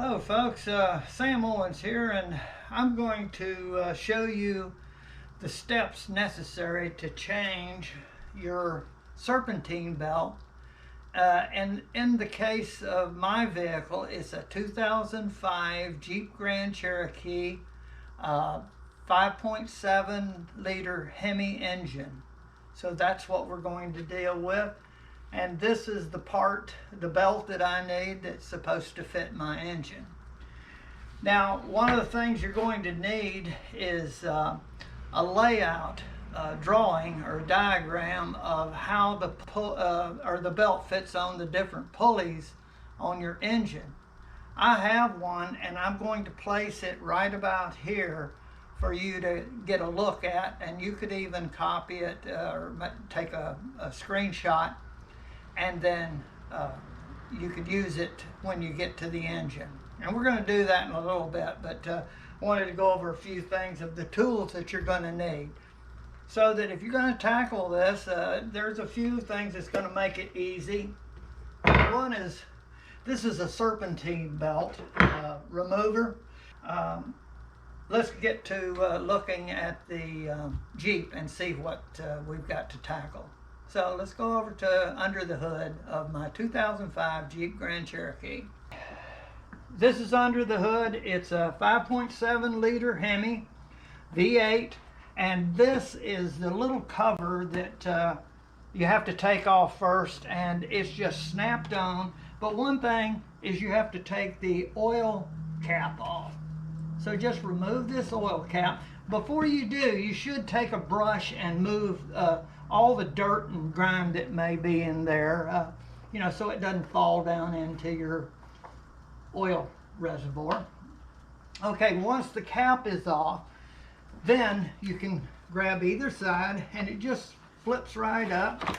Hello folks, Sam Owens here, and I'm going to show you the steps necessary to change your serpentine belt. And in the case of my vehicle, it's a 2005 Jeep Grand Cherokee 5.7 liter Hemi engine. So that's what we're going to deal with. And this is the belt that I need that's supposed to fit my engine. Now, one of the things you're going to need is a layout drawing or diagram of how the belt fits on the different pulleys on your engine. I have one, and I'm going to place it right about here for you to get a look at, and you could even copy it or take a screenshot, and then you could use it when you get to the engine. And we're going to do that in a little bit, but I wanted to go over a few things of the tools that you're going to need. So that if you're going to tackle this, there's a few things that's going to make it easy. One is, this is a serpentine belt remover. Let's get to looking at the Jeep and see what we've got to tackle. So let's go over to under the hood of my 2005 Jeep Grand Cherokee. This is under the hood. It's a 5.7 liter Hemi V8, and this is the little cover that you have to take off first, and it's just snapped on. But one thing is you have to take the oil cap off. So just remove this oil cap. Before you do, you should take a brush and move all the dirt and grime that may be in there, so it doesn't fall down into your oil reservoir. Okay, once the cap is off, then you can grab either side, and it just flips right up,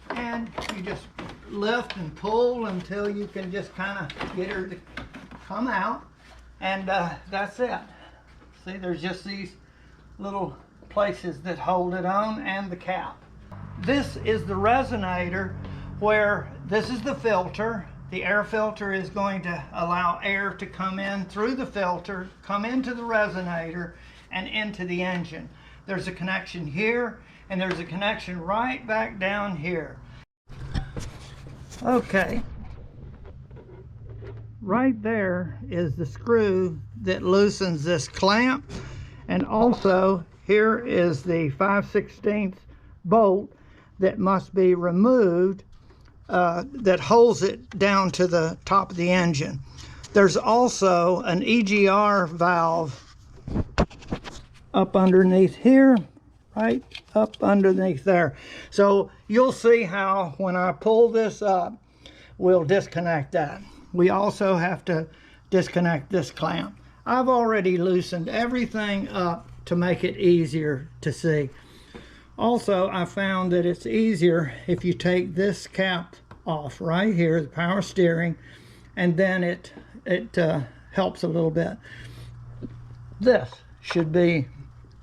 and you just lift and pull until you can just kind of get her to come out, and that's it. See, there's just these little places that hold it on, and the cap. This is the resonator, where this is the filter. The air filter is going to allow air to come in through the filter, come into the resonator, and into the engine. There's a connection here, and there's a connection right back down here. Okay. Right there is the screw that loosens this clamp, and also here is the 5/16 bolt that must be removed that holds it down to the top of the engine. There's also an EGR valve up underneath here, right up underneath there. So you'll see how when I pull this up, we'll disconnect that. We also have to disconnect this clamp. I've already loosened everything up to make it easier to see. Also, I found that it's easier if you take this cap off right here, the power steering, and then it helps a little bit. This should be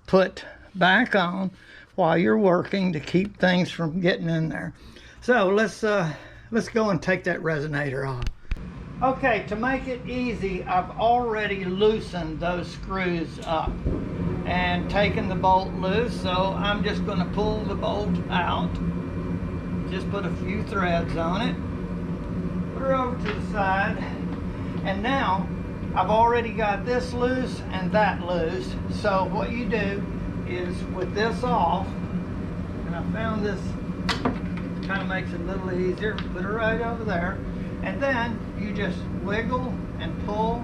put back on while you're working to keep things from getting in there. So let's go and take that resonator off. Okay, to make it easy, I've already loosened those screws up and taken the bolt loose, so I'm just going to pull the bolt out. Just put a few threads on it, put her over to the side, and now I've already got this loose and that loose. So what you do is, with this off, and I found this kind of makes it a little easier, put her right over there, and then you just wiggle and pull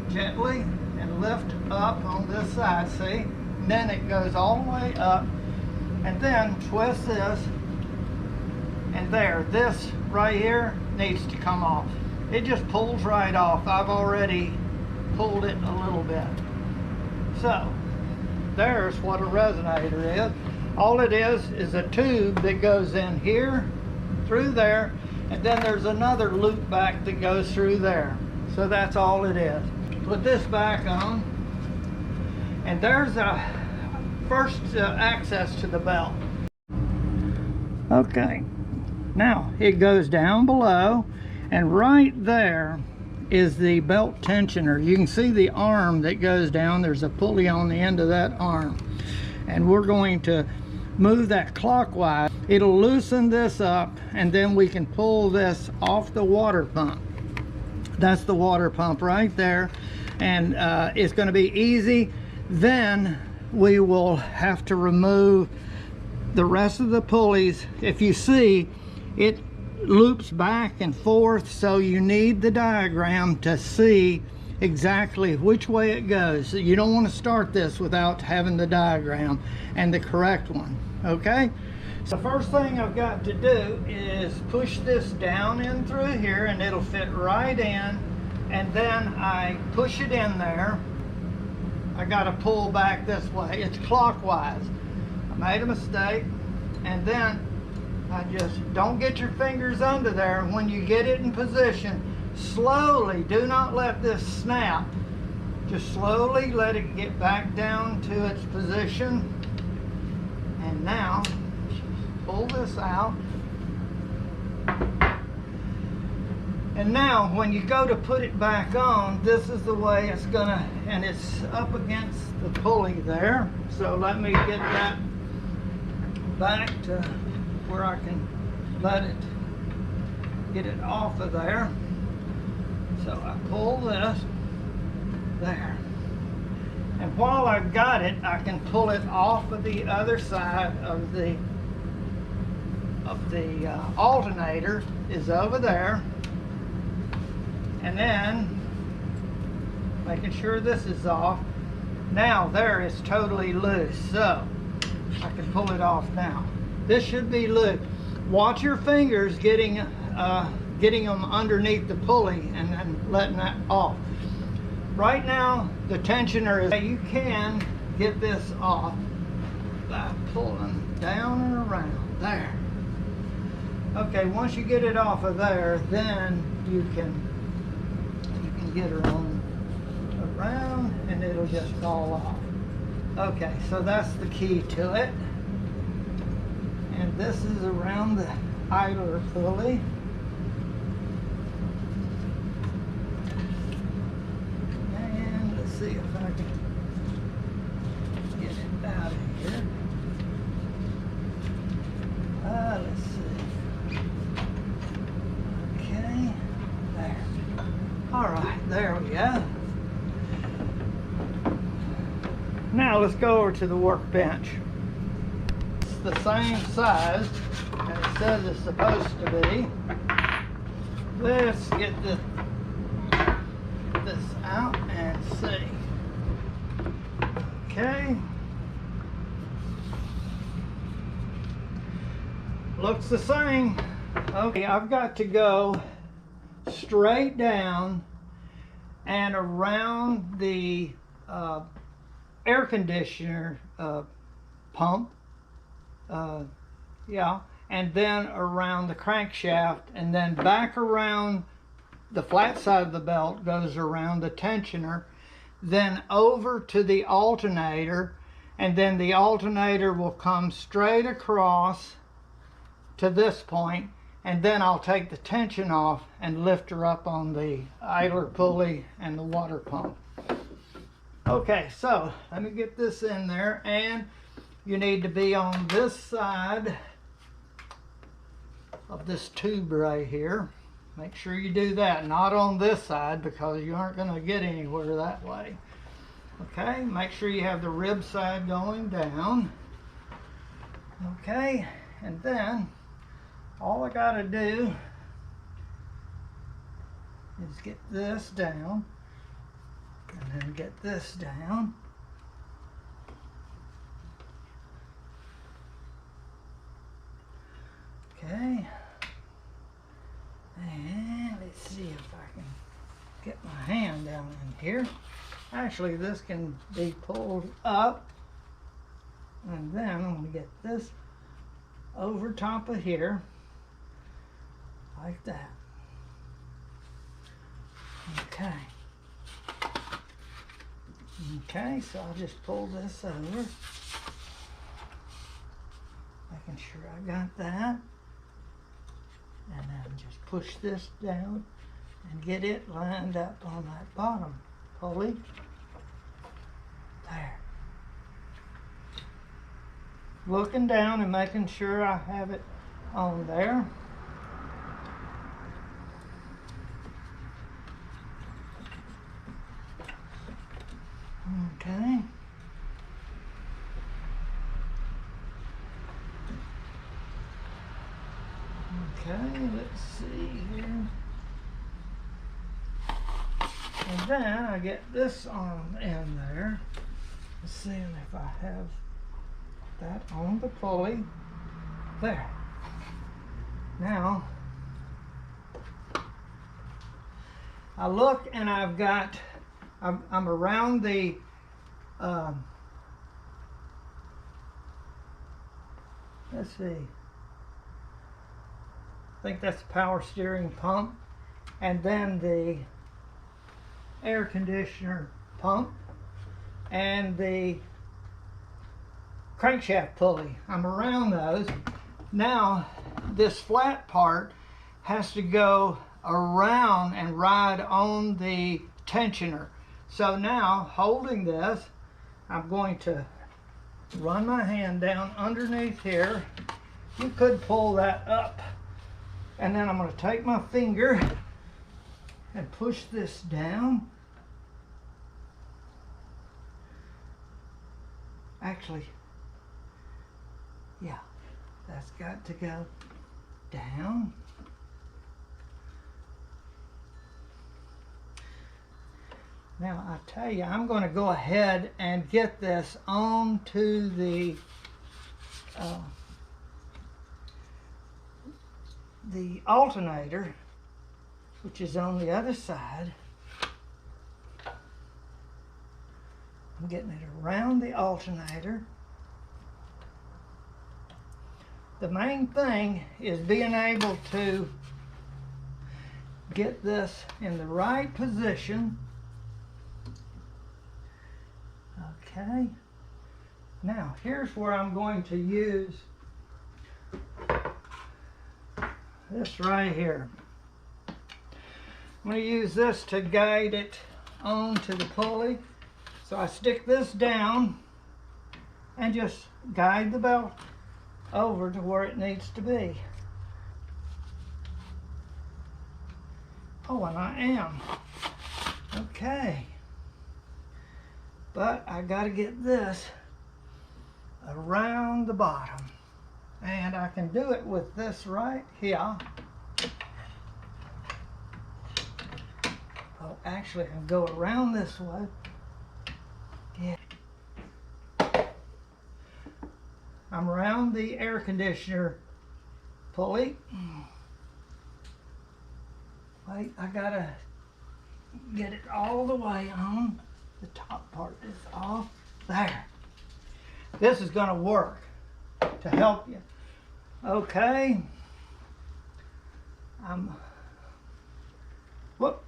gently and lift up on this side, see? And then it goes all the way up, and then twist this, and there, this right here needs to come off. It just pulls right off. I've already pulled it a little bit. So there's what a resonator is. All it is a tube that goes in here, through there, and then there's another loop back that goes through there. So that's all it is. Put this back on, and there's a first access to the belt. Okay, now it goes down below, and right there is the belt tensioner. You can see the arm that goes down. There's a pulley on the end of that arm. And we're going to move that clockwise. It'll loosen this up, and then we can pull this off the water pump. That's the water pump right there. And it's going to be easy. Then we will have to remove the rest of the pulleys. If you see, it loops back and forth, so you need the diagram to see exactly which way it goes. So you don't want to start this without having the diagram and the correct one. Okay, so the first thing I've got to do is push this down in through here, and it'll fit right in, and then I push it in there. I got to pull back this way. It's clockwise. I made a mistake, and then I just don't get your fingers under there. When you get it in position, slowly, do not let this snap. Just slowly let it get back down to its position. And now, pull this out. And now, when you go to put it back on, this is the way it's gonna, and it's up against the pulley there. So let me get that back to where I can let it, get it off of there. So I pull this there. And while I've got it, I can pull it off of the other side of the alternator is over there. And then making sure this is off. Now there is totally loose, so I can pull it off now. This should be loose. Watch your fingers getting them underneath the pulley and then letting that off. Right now, the tensioner is, you can get this off by pulling down and around there. Okay, once you get it off of there, then you can get her on around and it'll just fall off. Okay, so that's the key to it. And this is around the idler pulley. And let's see if I can get it out of here. Let's see. Okay, there. All right, there we go. Now let's go over to the workbench. It's the same size as it says it's supposed to be. Let's get this out and see. Okay. Looks the same. Okay, I've got to go straight down and around the air conditioner pump, yeah, and then around the crankshaft, and then back around the flat side of the belt goes around the tensioner, then over to the alternator, and then the alternator will come straight across to this point, and then I'll take the tension off and lift her up on the idler pulley and the water pump. Okay, so let me get this in there, and you need to be on this side of this tube right here. Make sure you do that, not on this side, because you aren't going to get anywhere that way. Okay, make sure you have the rib side going down. Okay, and then all I got to do is get this down, and then get this down. Okay, and let's see if I can get my hand down in here. Actually, this can be pulled up, and then I'm going to get this over top of here, like that. Okay. Okay, so I'll just pull this over, making sure I got that, and then just push this down and get it lined up on that bottom pulley. There. Looking down and making sure I have it on there. Okay. Okay, let's see here. And then I get this on in there. Let's see if I have that on the pulley. There. Now, I look and I've got, I'm around the, let's see, I think that's the power steering pump, and then the air conditioner pump, and the crankshaft pulley. I'm around those. Now, this flat part has to go around and ride on the tensioner. So now, holding this, I'm going to run my hand down underneath here. You could pull that up. And then I'm going to take my finger and push this down. Actually, yeah, that's got to go down. Now I tell you, I'm going to go ahead and get this onto the alternator, which is on the other side. I'm getting it around the alternator. The main thing is being able to get this in the right position. Okay. Now, here's where I'm going to use this right here. I'm going to use this to guide it onto the pulley. So I stick this down and just guide the belt over to where it needs to be. Oh, and I am. Okay. But I got to get this around the bottom. And I can do it with this right here. Oh, actually, I can go around this way. Yeah. I'm around the air conditioner pulley. Wait, I gotta get it all the way on. The top part is off. There. This is gonna work to help you. Okay. Whoop.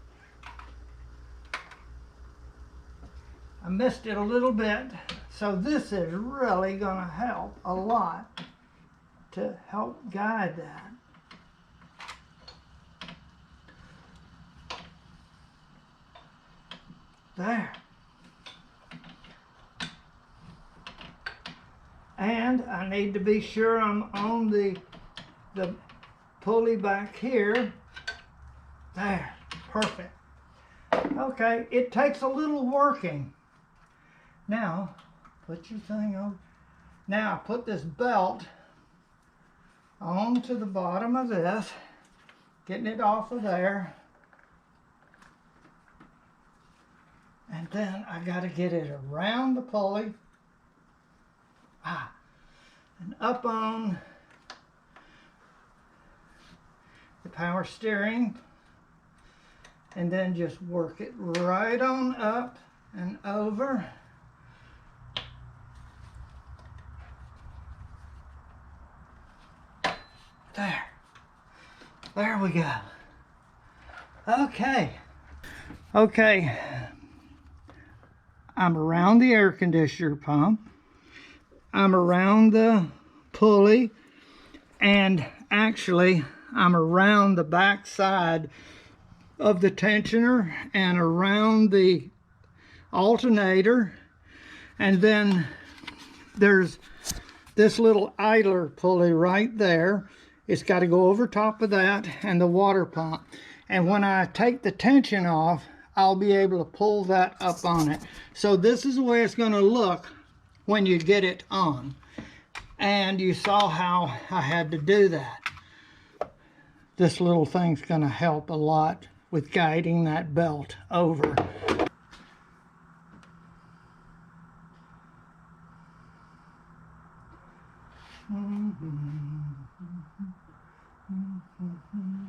I missed it a little bit. So this is really gonna help a lot to help guide that. There. And I need to be sure I'm on the pulley back here. There, perfect. Okay, it takes a little working. Now, put your thing on. Now, put this belt onto the bottom of this, getting it off of there. And then I got to get it around the pulley. And up on the power steering, and then just work it right on up and over. There we go. Okay, I'm around the air conditioner pump. I'm around the pulley, and actually I'm around the back side of the tensioner and around the alternator. And then there's this little idler pulley right there. It's got to go over top of that and the water pump. And when I take the tension off, I'll be able to pull that up on it. So this is the way it's going to look when you get it on. And you saw how I had to do that. This little thing's going to help a lot with guiding that belt over.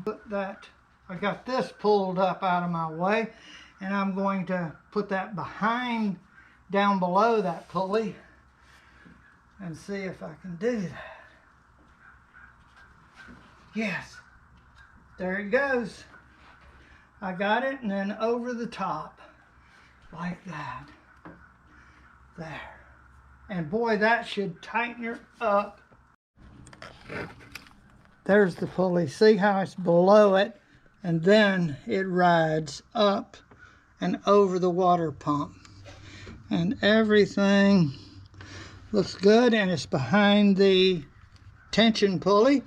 Put that, I got this pulled up out of my way, and I'm going to put that behind, down below that pulley, and see if I can do that. Yes, there it goes. I got it, and then over the top, like that. There. And boy, that should tighten her up. There's the pulley. See how it's below it, and then it rides up and over the water pump. And everything looks good, and it's behind the tension pulley.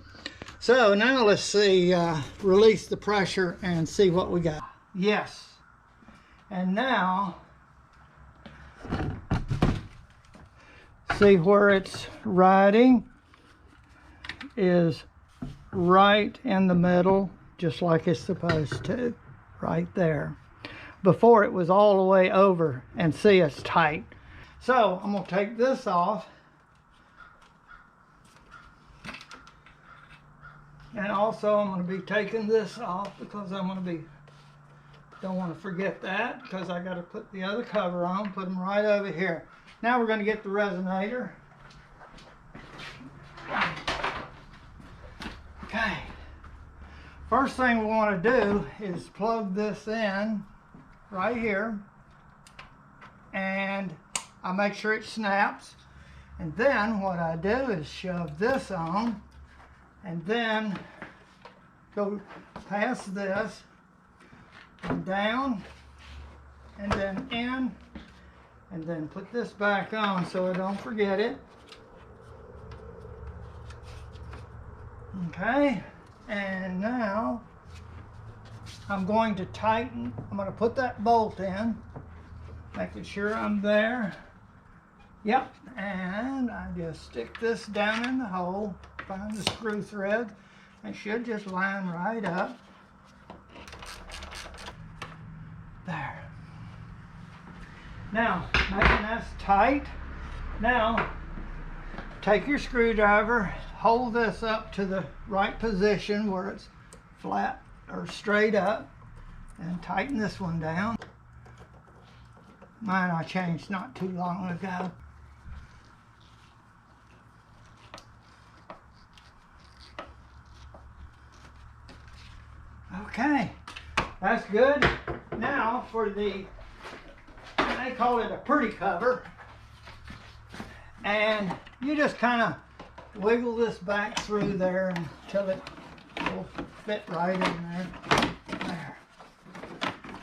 So now let's see, release the pressure and see what we got. Yes. And now, see where it's riding is right in the middle, just like it's supposed to, right there. Before it was all the way over, and see, it's tight. So I'm going to take this off, and also I'm going to be taking this off because I'm going to be, don't want to forget that, because I got to put the other cover on, put them right over here. Now we're going to get the resonator. Okay, first thing we want to do is plug this in right here, and I make sure it snaps, and then what I do is shove this on, and then go past this and down, and then in, and then put this back on so I don't forget it. Okay, and now I'm going to tighten. I'm going to put that bolt in, making sure I'm there. Yep, and I just stick this down in the hole, find the screw thread. It should just line right up. There. Now, making this tight. Now, take your screwdriver, hold this up to the right position where it's flat or straight up, and tighten this one down. Mine I changed not too long ago. Okay, that's good. Now for the, they call it a pretty cover, and you just kind of wiggle this back through there until it will fit right in there. There.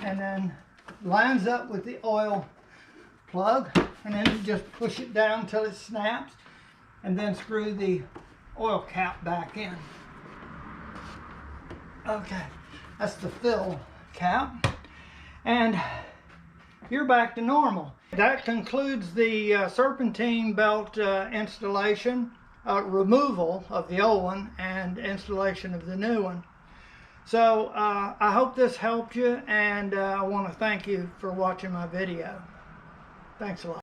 And then lines up with the oil plug, and then you just push it down until it snaps, and then screw the oil cap back in. Okay, that's the fill cap, and you're back to normal. That concludes the Serpentine belt installation, removal of the old one and installation of the new one. So I hope this helped you, and I want to thank you for watching my video. Thanks a lot.